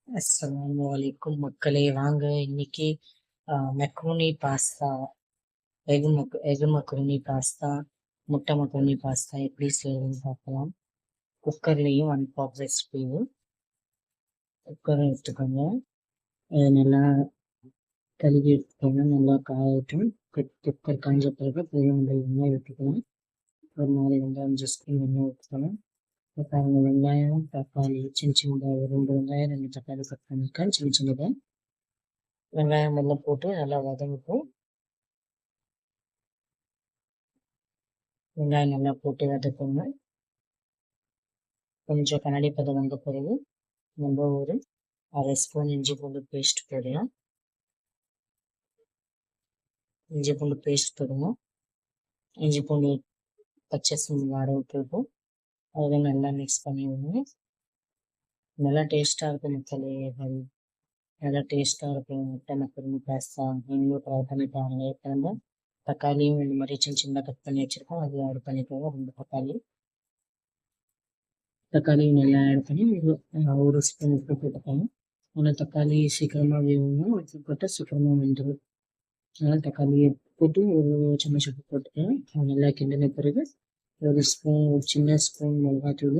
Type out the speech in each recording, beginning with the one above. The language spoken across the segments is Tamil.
அஸ்ஸலாமு அலைக்கும் மக்களே, வாங்க இன்னைக்கு மெக்ரோனி பாஸ்தா, எகு மக்ரோனி பாஸ்தா, முட்டை மக்ரோனி பாஸ்தா எப்படி செய்யறதுன்னு பார்க்கலாம். குக்கர்லேயும் 1 பாப் ரெசிபியும் குக்கரை எடுத்துக்கோங்க. அதை நல்லா கழுவி எடுத்துக்கோங்க. நல்லா காயட்டும். குக்கர் காஞ்ச பிறகு பெரிய எண்ணெய் ஊற்றிக்கணும். ஒரு 4 வெங்காயம் 5 ஸ்பூன் எண்ணெய் ஊற்றிக்கணும். பாருங்க, வெங்காயம் தக்காளி சின்ன சின்னதாக 2 வெங்காயம் 2 தக்காளி கட் பண்ணியிருக்கேன் சின்ன சின்னதாக. வெங்காயம் எல்லாம் போட்டு நல்லா வதங்கிட்டு வெங்காயம் நல்லா போட்டு வதக்குங்க. கொஞ்சம் கண்ணாடி பதம் வந்த பிறகு நம்ம ஒரு 1/2 ஸ்பூன் இஞ்சி பூண்டு பேஸ்ட் போடலாம். இஞ்சி பூண்டு பேஸ்ட் போடணும். இஞ்சி பூண்டு பச்சை ஸ்மெல் வர விட்டுட்டு அதை நல்லா மிக்ஸ் பண்ணி விடணும். நல்லா டேஸ்ட்டாக இருக்கும் மக்களே. நல்லா டேஸ்ட்டாக இருக்கும் முட்டை மக்ரோனி பாஸ்தா. நீங்களும் ட்ரை பண்ணி பாருங்கள். இப்போ வந்து தக்காளியும் இந்த மாதிரி சின்ன சின்ன கட் பண்ணி வச்சுருக்கோம், அதையும் ஆட் பண்ணிக்கோங்க. 2 தக்காளியும் நல்லா ஆட் பண்ணி ஒரு ஸ்பூன் உப்பு போட்டுக்கோங்க. ஆனால் தக்காளி சீக்கிரமாக வேகணும், உப்பு போட்டால் சீக்கிரமாக வெந்துடும். அதனால் தக்காளியை போட்டு ஒரு சமச் உப்பு போட்டுக்கலாம். நல்லா கிண்டின பிறகு ஒரு சின்ன ஸ்பூன் மிளகாத்தூள்,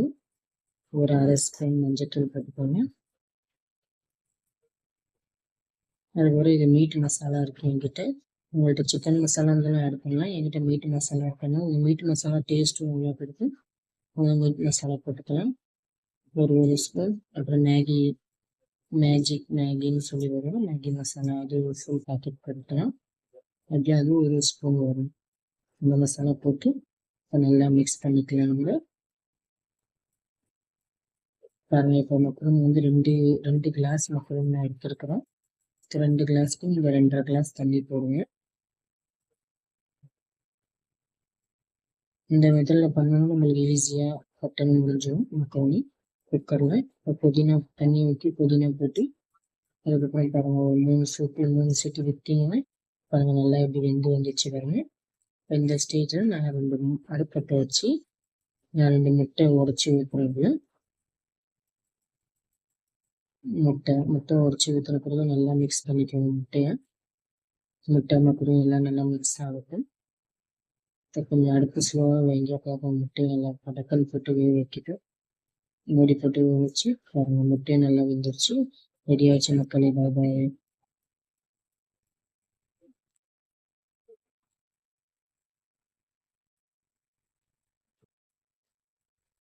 ஒரு 1/2 ஸ்பூன் மஞ்சத்தூள் போட்டுக்கோங்க. அதுக்கப்புறம் இது மீட் மசாலா இருக்குது என்கிட்ட. உங்கள்கிட்ட சிக்கன் மசாலா இருந்தாலும் ஆட் பண்ணலாம். என்கிட்ட மீட் மசாலா ஆட் பண்ணலாம். இந்த மீட் மசாலா டேஸ்ட்டும் நல்லா கொடுத்து மீட் மசாலா போட்டுக்கலாம். ஒரு ஸ்பூன். அப்புறம் மேகின்னு சொல்லி வரும், மேகி மசாலா, அது ஒரு ஃபுல் பாக்கெட் போட்டுக்கலாம். அப்படியே அது ஒரு ஸ்பூன் வரும். இந்த மசாலா போட்டு நல்லா மிக்ஸ் பண்ணிக்கலாம். நம்ம பாருங்கள், இப்போ மக்ரோனி வந்து ரெண்டு கிளாஸ் மக்ரோனி நான் எடுத்துருக்கிறேன். 2 கிளாஸ்க்கு நீங்கள் 2.5 கிளாஸ் தண்ணி போடுங்க. இந்த மெத்தடில் பண்ணணும், நம்மளுக்கு ஈஸியாக பட்டன்னு முடிஞ்சிடும் மக்ரோனி. குக்கரில் புதினா தண்ணி ஊற்றி புதினா போட்டு அதுக்கப்புறம் பாருங்கள், ஒரு 3 சீட்டு விட்டீங்கன்னா பாருங்கள் நல்லா எப்படி வந்துச்சு பாருங்க. இந்த ஸ்டேஜில் நான் 2 அடுப்பத்தை வச்சு நான் 2 முட்டை உடச்சி ஊற்றுறது. முட்டை உடச்சி ஊற்றுன பிறகு நல்லா மிக்ஸ் பண்ணிக்கோங்க. முட்டை மக்ரோனி எல்லாம் நல்லா மிக்ஸ் ஆகட்டும். கொஞ்சம் அடுப்பு ஸ்லோவாக வைங்க. பார்ப்போம், முட்டையை நல்லா படக்கல் போட்டு வேக வைக்கிட்டு மூடி போட்டு வச்சு பாருங்கள், முட்டையை நல்லா வெந்துருச்சு. ரெடியாச்சு மக்களே. பாய் பாய்.